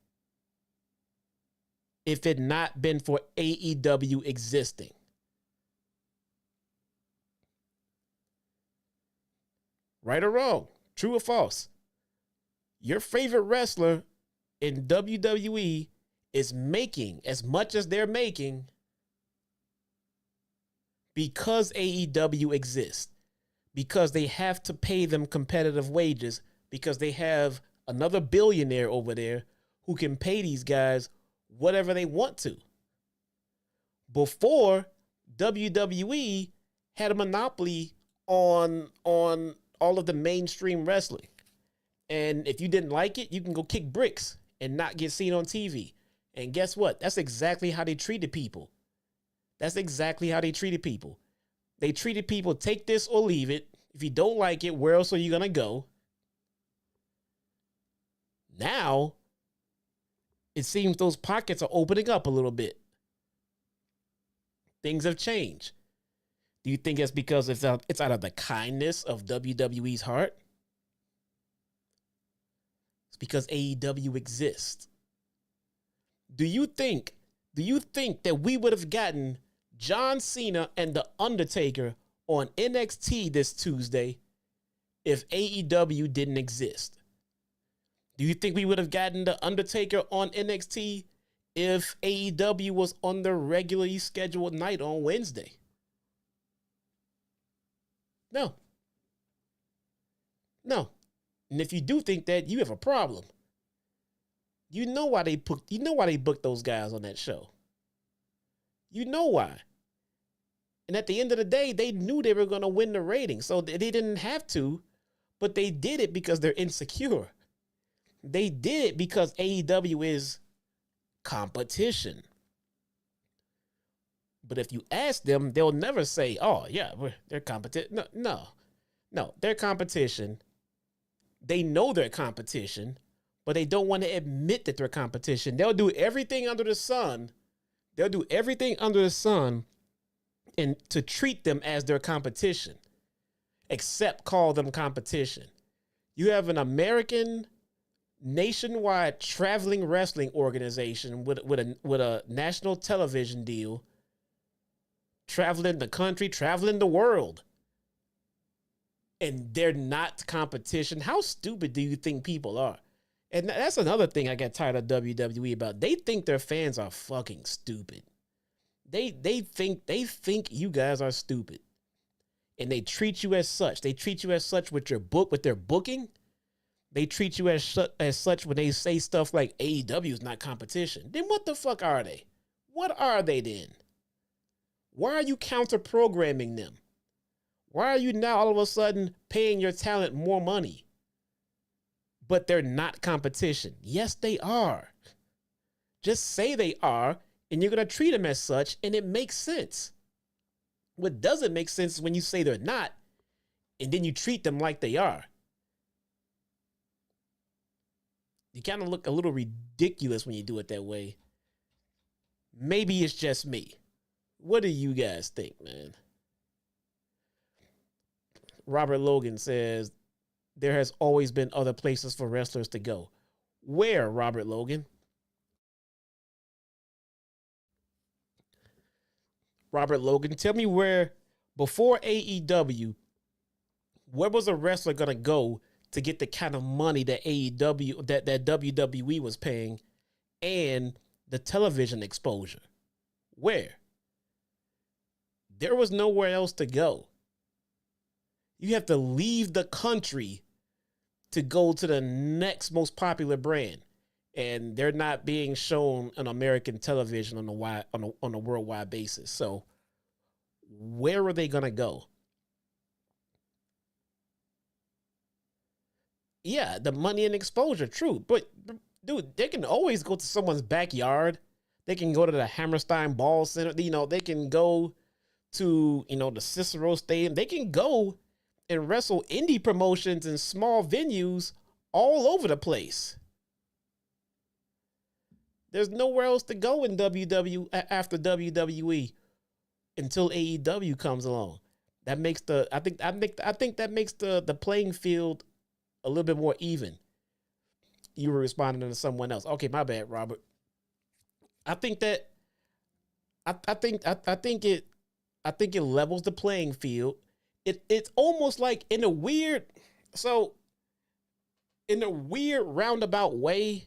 Speaker 3: if it not been for AEW existing. Right or wrong, true or false? Your favorite wrestler in WWE is making as much as they're making because AEW exists, because they have to pay them competitive wages, because they have another billionaire over there who can pay these guys whatever they want to. Before, WWE had a monopoly on all of the mainstream wrestling. And if you didn't like it, you can go kick bricks and not get seen on TV. And guess what? That's exactly how they treated people. That's exactly how they treated people. They treated people, take this or leave it. If you don't like it, where else are you going to go? Now, it seems those pockets are opening up a little bit. Things have changed. Do you think it's because it's out of the kindness of WWE's heart? It's because AEW exists. Do you think that we would have gotten John Cena and The Undertaker on NXT this Tuesday if AEW didn't exist? Do you think we would have gotten The Undertaker on NXT if AEW was on the regularly scheduled night on Wednesday? No. No. And if you do think that, you have a problem. You know why they booked those guys on that show. You know why. And at the end of the day, they knew they were going to win the ratings. So they didn't have to, but they did it because they're insecure. They did it because AEW is competition. But if you ask them, they'll never say, oh, yeah, they're competition. No, they're competition. They know they're competition, but they don't want to admit that they're competition. They'll do everything under the sun. And to treat them as their competition, except call them competition. You have an American nationwide traveling wrestling organization with a national television deal, traveling the country, traveling the world. and they're not competition. How stupid do you think people are? And that's another thing I got tired of WWE about. They think their fans are fucking stupid. They think you guys are stupid. And they treat you as such. They treat you as such with their booking. They treat you as such when they say stuff like AEW is not competition. Then what the fuck are they? What are they then? Why are you counter-programming them? Why are you now all of a sudden paying your talent more money? But they're not competition. Yes, they are. Just say they are, and you're going to treat them as such, and it makes sense. What doesn't make sense is when you say they're not, and then you treat them like they are. You kind of look a little ridiculous when you do it that way. Maybe it's just me. What do you guys think, man? Robert Logan says, there has always been other places for wrestlers to go. Where, Robert Logan? Robert Logan, tell me where, before AEW, where was a wrestler going to go to get the kind of money that AEW, that WWE was paying and the television exposure? Where? There was nowhere else to go. You have to leave the country to go to the next most popular brand, and they're not being shown on American television on a worldwide basis. So where are they going to go? Yeah, the money and exposure, true. But, dude, they can always go to someone's backyard. They can go to the Hammerstein Ball Center. You know, they can go to, the Cicero Stadium. They can go and wrestle indie promotions in small venues all over the place. There's nowhere else to go in after WWE until AEW comes along. That makes I think that makes the playing field a little bit more even. You were responding to someone else. Okay, my bad, Robert. I think that I think it levels the playing field. It's almost like in a weird roundabout way,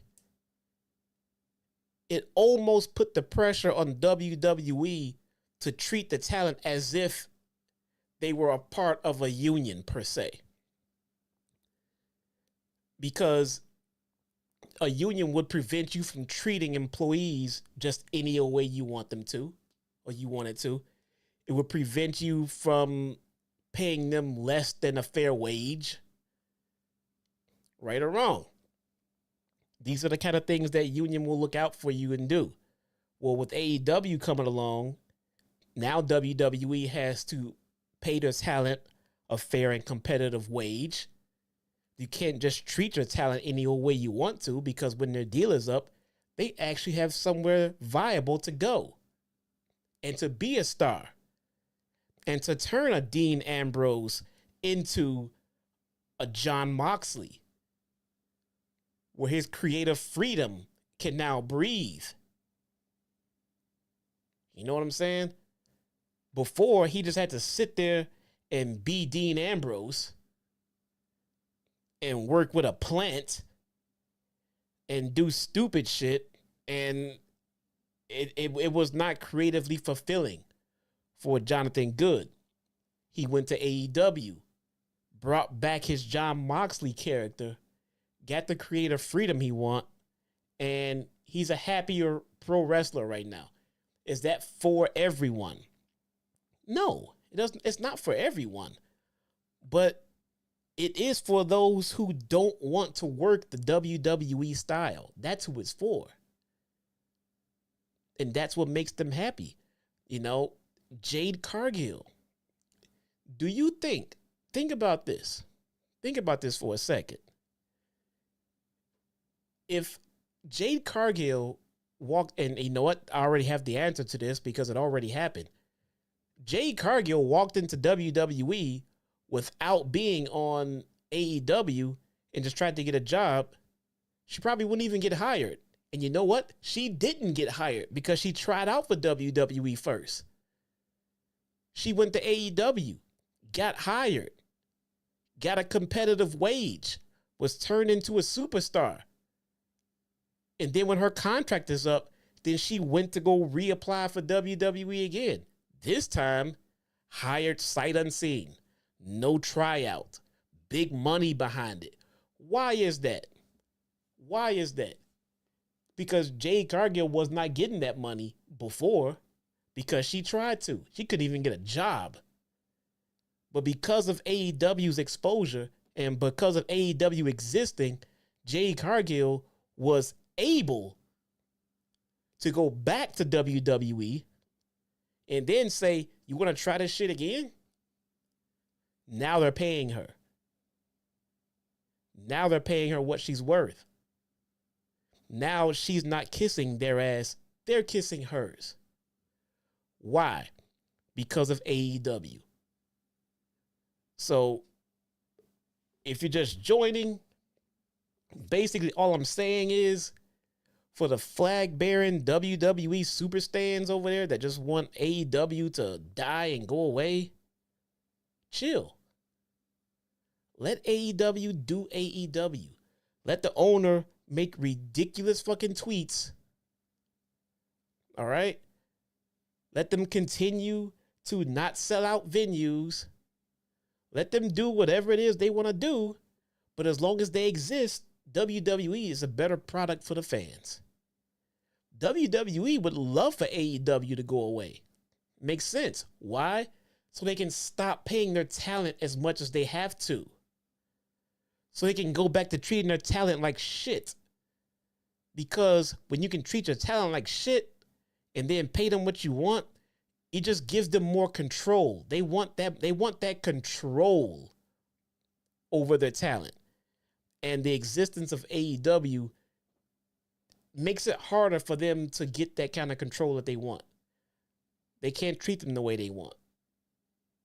Speaker 3: it almost put the pressure on WWE to treat the talent as if they were a part of a union per se. Because a union would prevent you from treating employees just any old way you want them to, or you wanted to. It would prevent you from paying them less than a fair wage. Right or wrong. These are the kind of things that union will look out for you and do. Well, with AEW coming along, now WWE has to pay their talent a fair and competitive wage. You can't just treat your talent any old way you want to, because when their deal is up, they actually have somewhere viable to go and to be a star and to turn a Dean Ambrose into a Jon Moxley, where his creative freedom can now breathe. You know what I'm saying? Before, he just had to sit there and be Dean Ambrose and work with a plant and do stupid shit, and it was not creatively fulfilling for Jonathan Good. He went to AEW, brought back his Jon Moxley character, got the creative freedom he want, and he's a happier pro wrestler right now. Is that for everyone? No, it doesn't. It's not for everyone, but it is for those who don't want to work the WWE style. That's who it's for. And that's what makes them happy. Jade Cargill. Do you think about this. Think about this for a second. If Jade Cargill walked, and you know what? I already have the answer to this because it already happened. Jade Cargill walked into WWE without being on AEW and just tried to get a job, she probably wouldn't even get hired. And you know what? She didn't get hired because she tried out for WWE first. She went to AEW, got hired, got a competitive wage, was turned into a superstar. And then when her contract is up, then she went to go reapply for WWE again. This time, hired sight unseen. No tryout. Big money behind it. Why is that? Why is that? Because Jade Cargill was not getting that money before because she tried to. She couldn't even get a job. But because of AEW's exposure and because of AEW existing, Jade Cargill was able to go back to WWE and then say, you want to try this shit again? Now they're paying her. Now they're paying her what she's worth. Now she's not kissing their ass. They're kissing hers. Why? Because of AEW. So if you're just joining, basically all I'm saying is for the flag bearing WWE super stands over there that just want AEW to die and go away, chill. Let AEW do AEW. Let the owner make ridiculous fucking tweets. All right? Let them continue to not sell out venues. Let them do whatever it is they want to do. But as long as they exist, WWE is a better product for the fans. WWE would love for AEW to go away. Makes sense. Why? So they can stop paying their talent as much as they have to. So they can go back to treating their talent like shit. Because when you can treat your talent like shit and then pay them what you want, it just gives them more control. They want that control over their talent. And the existence of AEW makes it harder for them to get that kind of control that they want. They can't treat them the way they want.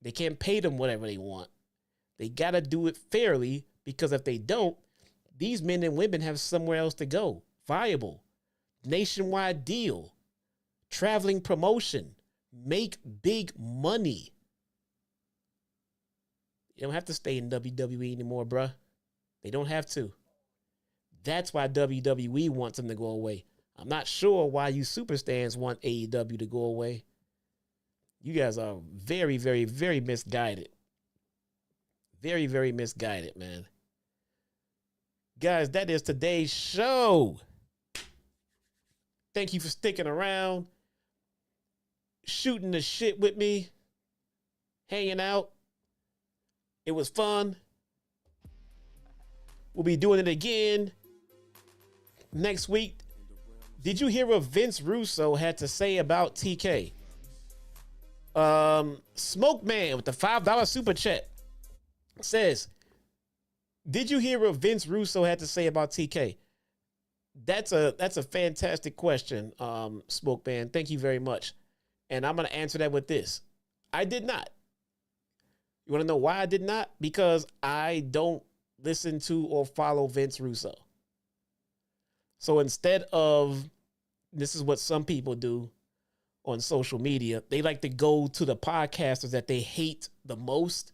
Speaker 3: They can't pay them whatever they want. They got to do it fairly, because if they don't, these men and women have somewhere else to go. Viable, nationwide deal, traveling promotion, make big money. You don't have to stay in WWE anymore, bruh. They don't have to. That's why WWE wants them to go away. I'm not sure why you superstars want AEW to go away. You guys are very, very, very misguided. Very, very misguided, man. Guys, that is today's show. Thank you for sticking around, shooting the shit with me, hanging out. It was fun. We'll be doing it again next week. Did you hear what Vince Russo had to say about TK? Smoke Man with the $5 super chat says, did you hear what Vince Russo had to say about TK? That's a fantastic question, Smoke Man. Thank you very much. And I'm going to answer that with this. I did not. You want to know why I did not? Because I don't listen to or follow Vince Russo. So instead of, this is what some people do on social media, they like to go to the podcasters that they hate the most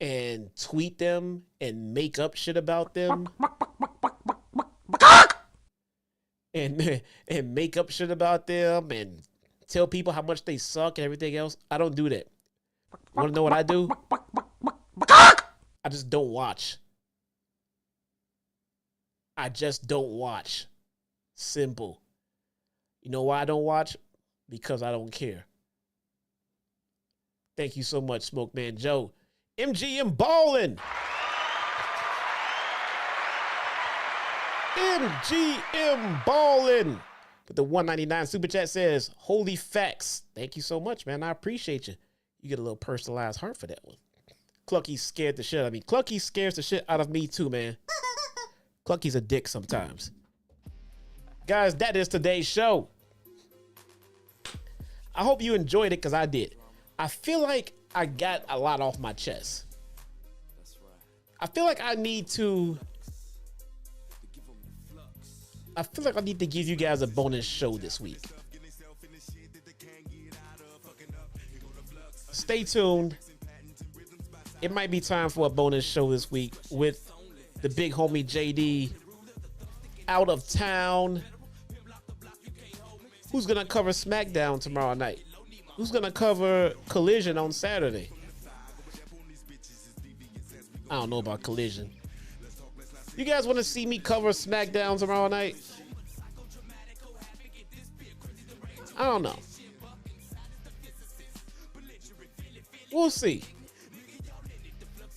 Speaker 3: and tweet them and make up shit about them. And make up shit about them and tell people how much they suck and everything else. I don't do that. You want to know what I do? I just don't watch. I just don't watch. Simple. You know why I don't watch? Because I don't care. Thank you so much, Smoke Man Joe. MGM Ballin'. MGM Ballin'. But the $1.99 super chat says, holy facts. Thank you so much, man. I appreciate you. You get a little personalized heart for that one. Clucky scared the shit out of me. Clucky scares the shit out of me too, man. Clucky's a dick sometimes. Guys, that is today's show. I hope you enjoyed it, because I did. I feel like I got a lot off my chest. I feel like I need to give you guys a bonus show this week. Stay tuned. it might be time for a bonus show this week with the big homie JD out of town. Who's gonna cover SmackDown tomorrow night? Who's gonna cover Collision on Saturday? I don't know about Collision. You guys want to see me cover SmackDown tomorrow night? I don't know. We'll see.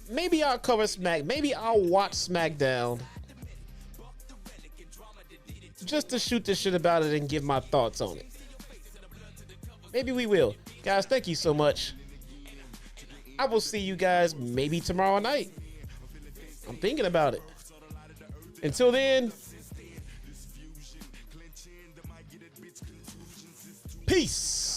Speaker 3: Maybe I'll cover Maybe I'll watch SmackDown just to shoot the shit about it and give my thoughts on it. Maybe we will. Guys, thank you so much. I will see you guys maybe tomorrow night. I'm thinking about it. Until then, peace.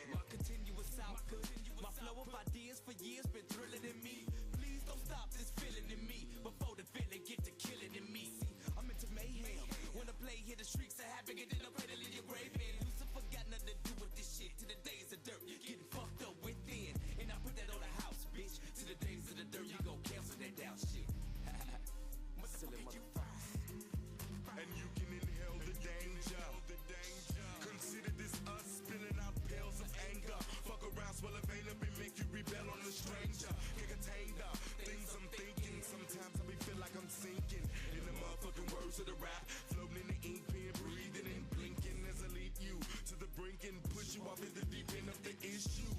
Speaker 2: My continuous output, my flow of ideas for years been thrilling in me. Please don't stop this feeling in me before the feeling get to killing in me. See, I'm into mayhem. When I play, hear the streaks are happening, and then I'm ready to leave your grave in. Lucifer got nothing to do with this shit. To the days of dirt, getting fucked up within, and I put that on the house, bitch. To the days of the dirt, you gon' cancel that down shit.
Speaker 1: And you can inhale the danger. Consider this us spilling out pills of anger. Fuck around, swell a vein up and make you rebel on a stranger. Get contained up, things I'm thinking. Sometimes I be feel like I'm sinking in the motherfucking words of the rap. Floating in the ink pen, breathing and blinking as I lead you to the brink and push you off in the deep end of the issue.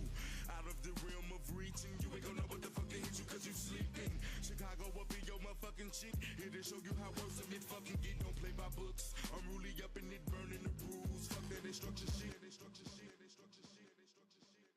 Speaker 1: Out of the realm of reaching, you ain't gonna know what the fuck to hit you cause you sleeping. Chicago will be your motherfucking shit. Here to show you how worse of it fucking get. Don't play by books. I'm really up in it, burning the rules. Fuck that instruction shit.